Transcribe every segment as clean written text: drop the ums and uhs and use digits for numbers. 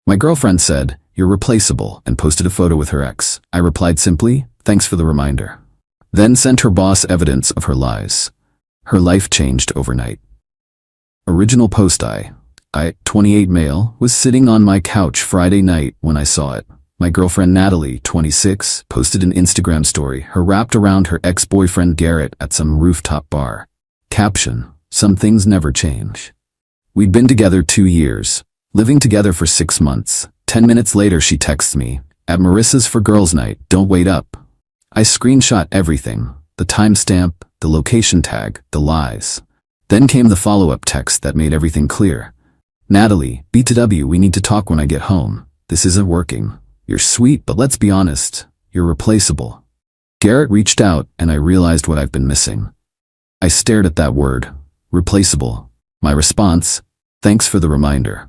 My girlfriend said, "You're replaceable," and posted a photo with her ex. I replied simply, "Thanks for the reminder." Then sent her boss evidence of her lies. Her life changed overnight. Original post: I, 28 male, was sitting on my couch Friday night when I saw it. My girlfriend Natalie, 26, posted an Instagram story, her wrapped around her ex-boyfriend Garrett at some rooftop bar. Caption: "Some things never change." We'd been together 2 years, living together for 6 months. 10 minutes later she texts me, "At Marissa's for girls' night, don't wait up." I screenshot everything, the timestamp, the location tag, the lies. Then came the follow-up text that made everything clear. "Natalie, BTW, we need to talk when I get home. This isn't working. You're sweet, but let's be honest, you're replaceable." Garrett reached out and I realized what I've been missing. I stared at that word, replaceable. My response: "Thanks for the reminder."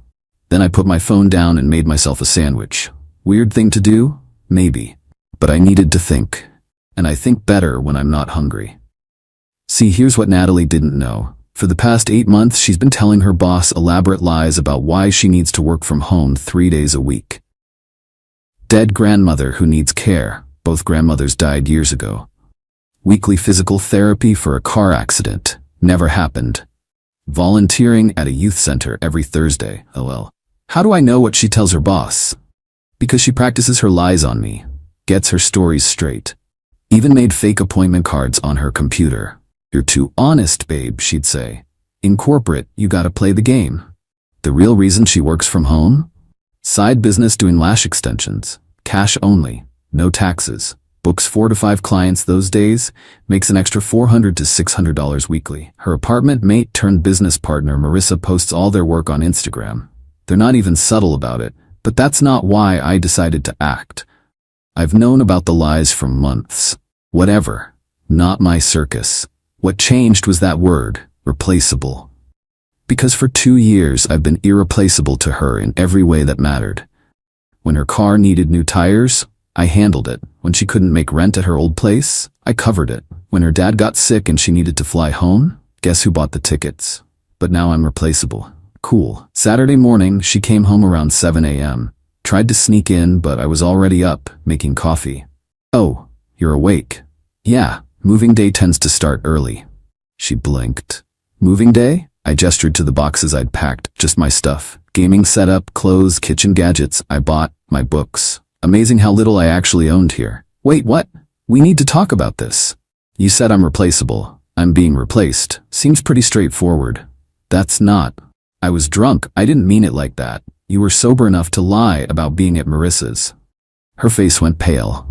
Then I put my phone down and made myself a sandwich. Weird thing to do? Maybe. But I needed to think. And I think better when I'm not hungry. See, here's what Natalie didn't know. For the past 8 months, she's been telling her boss elaborate lies about why she needs to work from home 3 days a week. Dead grandmother who needs care. Both grandmothers died years ago. Weekly physical therapy for a car accident. Never happened. Volunteering at a youth center every Thursday. LL. How do I know what she tells her boss? Because she practices her lies on me. Gets her stories straight. Even made fake appointment cards on her computer. "You're too honest, babe," she'd say. "In corporate, you gotta play the game." The real reason she works from home? Side business doing lash extensions. Cash only. No taxes. Books 4 to 5 clients those days. Makes an extra $400 to $600 weekly. Her apartment mate turned business partner Marissa posts all their work on Instagram. They're not even subtle about it, but that's not why I decided to act. I've known about the lies for months. Whatever. Not my circus. What changed was that word, replaceable. Because for 2 years I've been irreplaceable to her in every way that mattered. When her car needed new tires, I handled it. When she couldn't make rent at her old place, I covered it. When her dad got sick and she needed to fly home, guess who bought the tickets? But now I'm replaceable. Cool. Saturday morning, she came home around 7 a.m. Tried to sneak in, but I was already up, making coffee. "Oh, you're awake." "Yeah. Moving day tends to start early." She blinked. "Moving day?" I gestured to the boxes I'd packed, just my stuff. Gaming setup, clothes, kitchen gadgets I bought, my books. Amazing how little I actually owned here. "Wait, what? We need to talk about this." "You said I'm replaceable. I'm being replaced. Seems pretty straightforward." "That's not." "I was drunk. I didn't mean it like that. You were sober enough to lie about being at Marissa's." Her face went pale.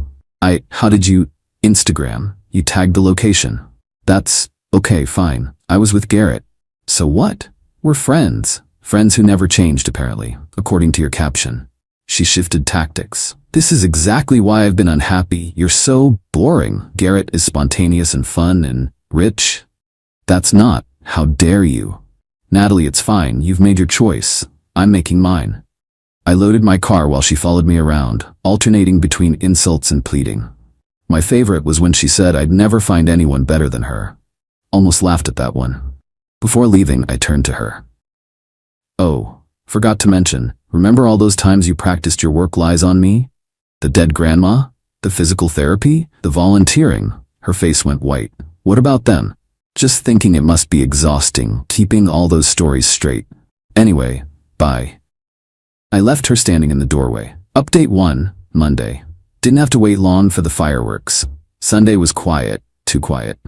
How did you?" "Instagram. You tagged the location." "That's okay, fine. I was with Garrett." "So what?" "We're friends. Friends who never changed, apparently, according to your caption." She shifted tactics. "This is exactly why I've been unhappy. You're so boring. Garrett is spontaneous and fun and rich." "That's not. How dare you?" "Natalie, it's fine. You've made your choice. I'm making mine." I loaded my car while she followed me around, alternating between insults and pleading. My favorite was when she said I'd never find anyone better than her. Almost laughed at that one. Before leaving, I turned to her. "Oh, forgot to mention, remember all those times you practiced your work lies on me? The dead grandma? The physical therapy? The volunteering?" Her face went white. "What about them?" Just thinking it must be exhausting, keeping all those stories straight. Anyway, bye. I left her standing in the doorway. Update 1, Monday. Didn't have to wait long for the fireworks. Sunday was quiet, too quiet.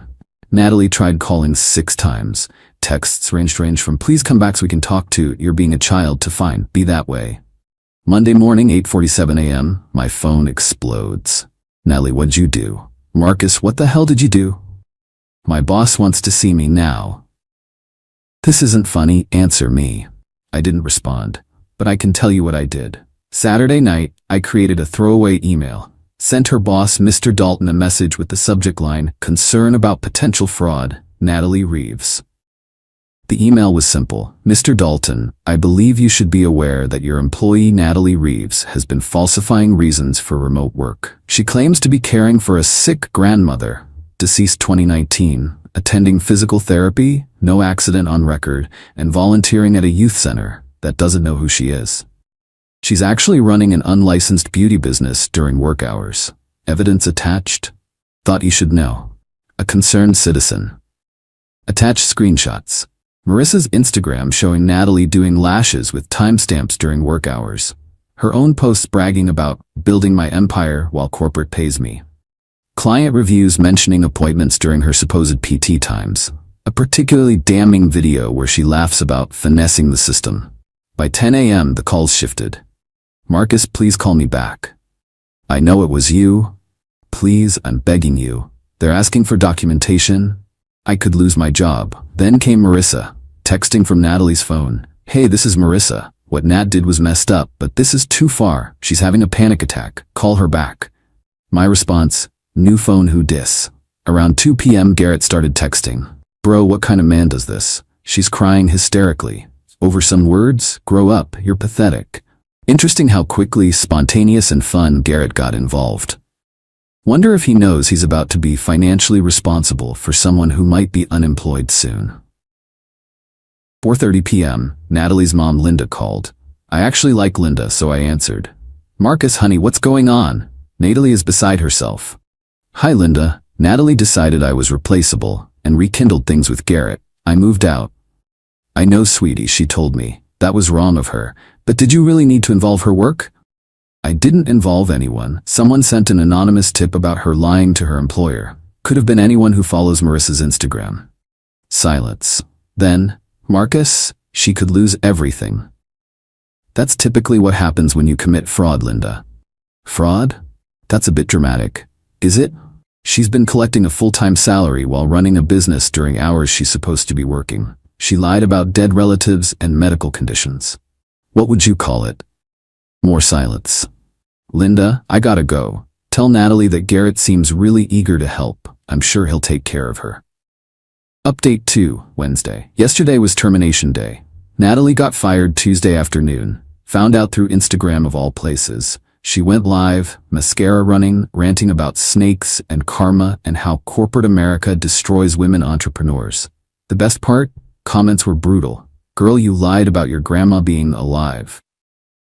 Natalie tried calling 6 times. Texts ranged from "please come back so we can talk" to "you're being a child" to "fine, be that way." Monday morning, 8:47 a.m., my phone explodes. "Natalie, what'd you do?" "Marcus, what the hell did you do?" "My boss wants to see me now." "This isn't funny, answer me." I didn't respond, but I can tell you what I did. Saturday night, I created a throwaway email. Sent her boss, Mr. Dalton, a message with the subject line, "Concern about potential fraud, Natalie Reeves." The email was simple. "Mr. Dalton, I believe you should be aware that your employee Natalie Reeves has been falsifying reasons for remote work. She claims to be caring for a sick grandmother, deceased 2019, attending physical therapy, no accident on record, and volunteering at a youth center that doesn't know who she is." She's actually running an unlicensed beauty business during work hours. Evidence attached. Thought you should know. A concerned citizen. Attached screenshots. Marissa's Instagram showing Natalie doing lashes with timestamps during work hours. Her own posts bragging about building my empire while corporate pays me. Client reviews mentioning appointments during her supposed PT times. A particularly damning video where she laughs about finessing the system. By 10 a.m. the calls shifted. Marcus, please call me back. I know it was you. Please, I'm begging you. They're asking for documentation. I could lose my job. Then came Marissa, texting from Natalie's phone. Hey, this is Marissa. What Nat did was messed up, but this is too far. She's having a panic attack. Call her back. My response, new phone, who dis? Around 2 p.m. Garrett started texting. Bro, what kind of man does this? She's crying hysterically. Over some words? Grow up, you're pathetic. Interesting how quickly, spontaneous and fun Garrett got involved. Wonder if he knows he's about to be financially responsible for someone who might be unemployed soon. 4:30 p.m., Natalie's mom Linda called. I actually like Linda, so I answered. Marcus, honey, what's going on? Natalie is beside herself. Hi Linda, Natalie decided I was replaceable and rekindled things with Garrett. I moved out. I know, sweetie, she told me. That was wrong of her. But did you really need to involve her work? I didn't involve anyone. Someone sent an anonymous tip about her lying to her employer. Could have been anyone who follows Marissa's Instagram. Silence. Then, Marcus, she could lose everything. That's typically what happens when you commit fraud, Linda. Fraud? That's a bit dramatic. Is it? She's been collecting a full-time salary while running a business during hours she's supposed to be working. She lied about dead relatives and medical conditions. What would you call it? More silence. Linda, I gotta go. Tell Natalie that Garrett seems really eager to help. I'm sure he'll take care of her. Update 2, Wednesday. Yesterday was termination day. Natalie got fired Tuesday afternoon. Found out through Instagram of all places. She went live, mascara running, ranting about snakes and karma and how corporate America destroys women entrepreneurs. The best part? Comments were brutal. Girl, you lied about your grandma being alive.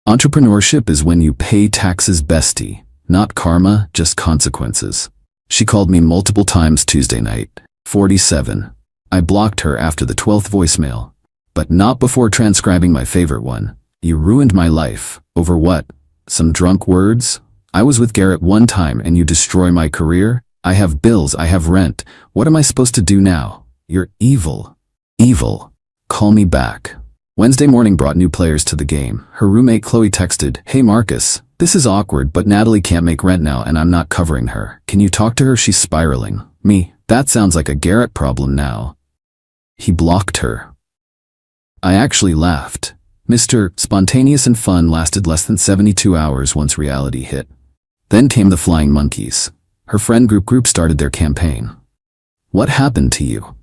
Entrepreneurship is when you pay taxes, bestie. Not karma, just consequences. She called me multiple times Tuesday night. 47. I blocked her after the 12th voicemail. But not before transcribing my favorite one. You ruined my life. Over what? Some drunk words? I was with Garrett one time and you destroy my career? I have bills, I have rent. What am I supposed to do now? You're evil. Evil. Call me back. Wednesday morning brought new players to the game. Her roommate Qley texted, Hey Marcus, this is awkward but Natalie can't make rent now and I'm not covering her. Can you talk to her? She's spiraling. Me, that sounds like a Garrett problem now. He blocked her. I actually laughed. Mr. Spontaneous and fun lasted less than 72 hours once reality hit. Then came the flying monkeys. Her friend group started their campaign. What happened to you?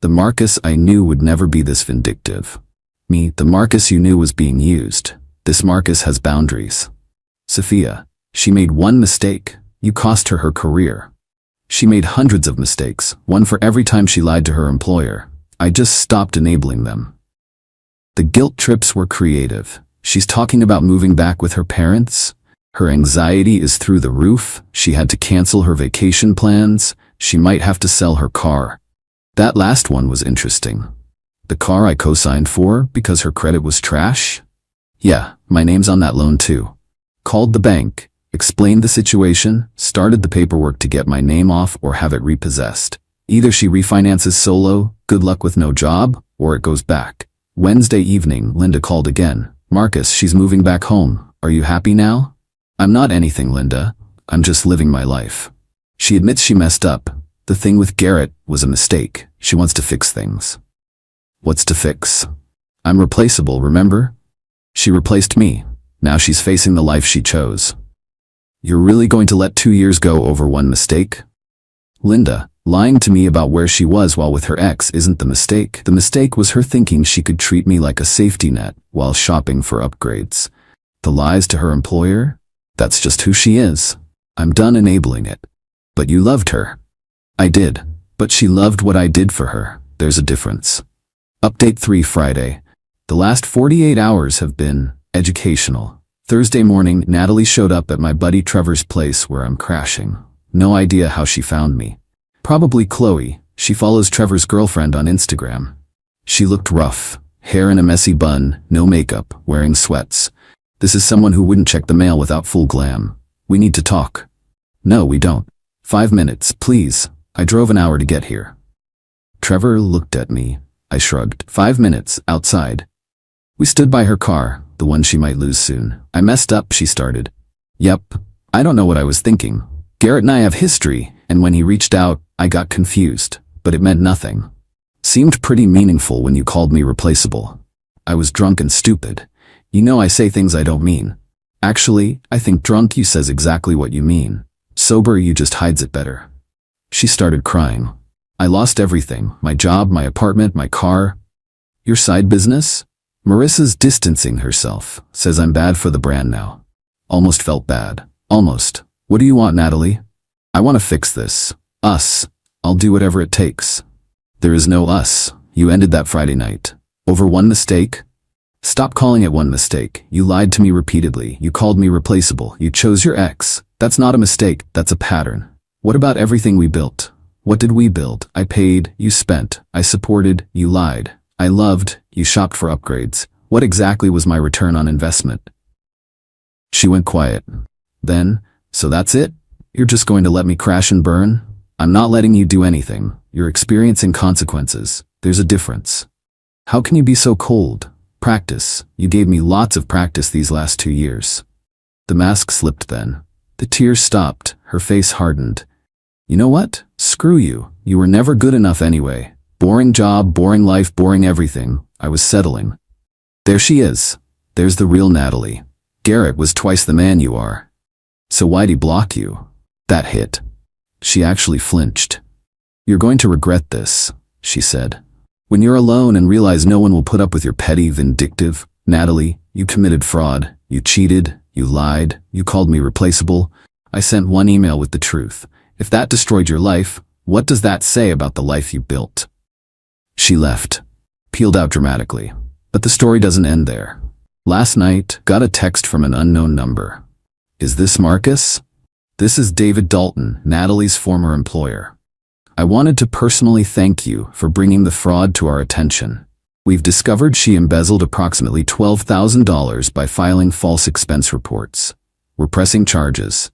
The Marcus I knew would never be this vindictive. Me, the Marcus you knew was being used. This Marcus has boundaries. Sophia, she made one mistake. You cost her her career. She made hundreds of mistakes, one for every time she lied to her employer. I just stopped enabling them. The guilt trips were creative. She's talking about moving back with her parents. Her anxiety is through the roof. She had to cancel her vacation plans. She might have to sell her car. That last one was interesting. The car I co-signed for because her credit was trash? Yeah, my name's on that loan too. Called the bank, explained the situation, started the paperwork to get my name off or have it repossessed. Either she refinances solo, good luck with no job, or it goes back. Wednesday evening, Linda called again. Marcus, she's moving back home. Are you happy now? I'm not anything, Linda. I'm just living my life. She admits she messed up. The thing with Garrett was a mistake. She wants to fix things. What's to fix? I'm replaceable, remember? She replaced me. Now she's facing the life she chose. You're really going to let 2 years go over one mistake? Linda, lying to me about where she was while with her ex isn't the mistake. The mistake was her thinking she could treat me like a safety net while shopping for upgrades. The lies to her employer? That's just who she is. I'm done enabling it. But you loved her. I did, but she loved what I did for her. There's a difference. Update 3 Friday. The last 48 hours have been educational. Thursday morning, Natalie showed up at my buddy Trevor's place where I'm crashing. No idea how she found me. Probably Qley. She follows Trevor's girlfriend on Instagram. She looked rough, hair in a messy bun, no makeup, wearing sweats. This is someone who wouldn't check the mail without full glam. We need to talk. No, we don't. 5 minutes, please. I drove an hour to get here. Trevor looked at me. I shrugged. 5 minutes, outside. We stood by her car, the one she might lose soon. I messed up, she started. Yep. I don't know what I was thinking. Garrett and I have history, and when he reached out, I got confused, but it meant nothing. Seemed pretty meaningful when you called me replaceable. I was drunk and stupid. You know I say things I don't mean. Actually, I think drunk you says exactly what you mean. Sober you just hides it better. She started crying. I lost everything, my job, my apartment, my car. Your side business? Marissa's distancing herself, says I'm bad for the brand now. Almost felt bad. Almost. What do you want, Natalie? I want to fix this. Us. I'll do whatever it takes. There is no us. You ended that Friday night. Over one mistake? Stop calling it one mistake. You lied to me repeatedly. You called me replaceable. You chose your ex. That's not a mistake. That's a pattern. What about everything we built? What did we build? I paid. You spent. I supported. You lied. I loved. You shopped for upgrades. What exactly was my return on investment? She went quiet. Then, so that's it? You're just going to let me crash and burn? I'm not letting you do anything. You're experiencing consequences. There's a difference. How can you be so cold? Practice. You gave me lots of practice these last 2 years. The mask slipped then. The tears stopped. Her face hardened. You know what? Screw you. You were never good enough anyway. Boring job, boring life, boring everything. I was settling. There she is. There's the real Natalie. Garrett was twice the man you are. So why'd he block you? That hit. She actually flinched. You're going to regret this, she said. When you're alone and realize no one will put up with your petty, vindictive, Natalie, you committed fraud, you cheated, you lied, you called me replaceable. I sent one email with the truth. If that destroyed your life, what does that say about the life you built? She left, peeled out dramatically. But the story doesn't end there. Last night, got a text from an unknown number. Is this Marcus? This is David Dalton, Natalie's former employer. I wanted to personally thank you for bringing the fraud to our attention. We've discovered she embezzled approximately $12,000 by filing false expense reports. We're pressing charges.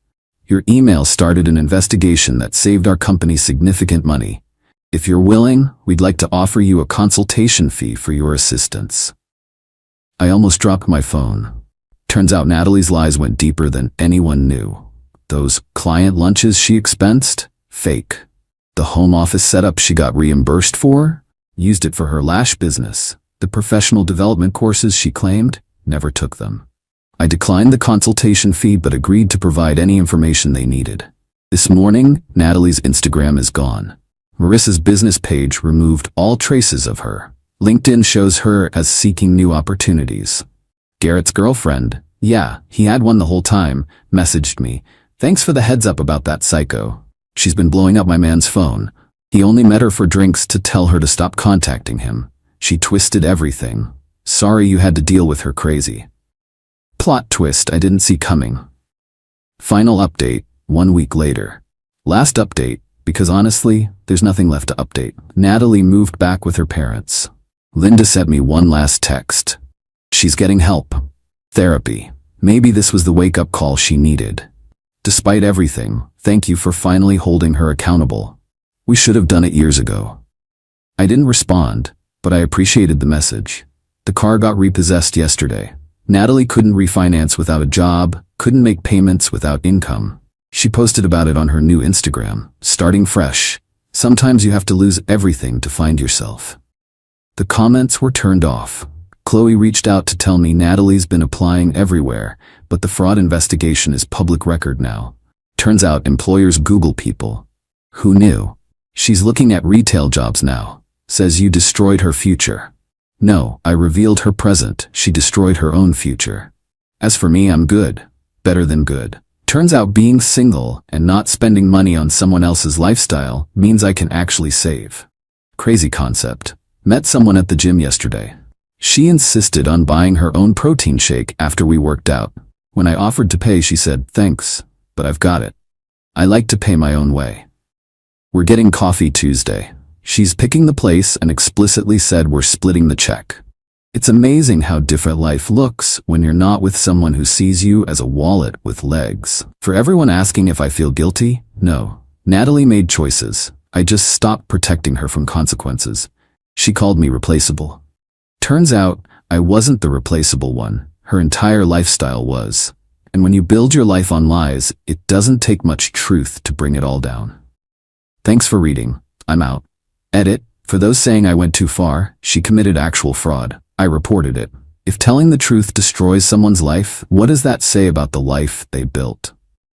Your email started an investigation that saved our company significant money. If you're willing, we'd like to offer you a consultation fee for your assistance. I almost dropped my phone. Turns out Natalie's lies went deeper than anyone knew. Those client lunches she expensed? Fake. The home office setup she got reimbursed for? Used it for her lash business. The professional development courses she claimed? Never took them. I declined the consultation fee but agreed to provide any information they needed. This morning, Natalie's Instagram is gone. Marissa's business page removed all traces of her. LinkedIn shows her as seeking new opportunities. Garrett's girlfriend, yeah, he had one the whole time, messaged me. Thanks for the heads up about that psycho. She's been blowing up my man's phone. He only met her for drinks to tell her to stop contacting him. She twisted everything. Sorry you had to deal with her crazy. Plot twist I didn't see coming. Final update, 1 week later. Last update, because honestly, there's nothing left to update. Natalie moved back with her parents. Linda sent me one last text. She's getting help. Therapy. Maybe this was the wake-up call she needed. Despite everything, thank you for finally holding her accountable. We should have done it years ago. I didn't respond, but I appreciated the message. The car got repossessed yesterday. Natalie couldn't refinance without a job, couldn't make payments without income. She posted about it on her new Instagram, starting fresh. Sometimes you have to lose everything to find yourself. The comments were turned off. Qley reached out to tell me Natalie's been applying everywhere, but the fraud investigation is public record now. Turns out employers Google people. Who knew? She's looking at retail jobs now. Says you destroyed her future. No, I revealed her present. She destroyed her own future. As for me, I'm good. Better than good. Turns out being single and not spending money on someone else's lifestyle means I can actually save. Crazy concept. Met someone at the gym yesterday. She insisted on buying her own protein shake after we worked out. When I offered to pay, she said, "Thanks, but I've got it. I like to pay my own way." We're getting coffee Tuesday. She's picking the place and explicitly said we're splitting the check. It's amazing how different life looks when you're not with someone who sees you as a wallet with legs. For everyone asking if I feel guilty, no. Natalie made choices. I just stopped protecting her from consequences. She called me replaceable. Turns out, I wasn't the replaceable one. Her entire lifestyle was. And when you build your life on lies, it doesn't take much truth to bring it all down. Thanks for reading. I'm out. Edit. For those saying I went too far, she committed actual fraud. I reported it. If telling the truth destroys someone's life, what does that say about the life they built?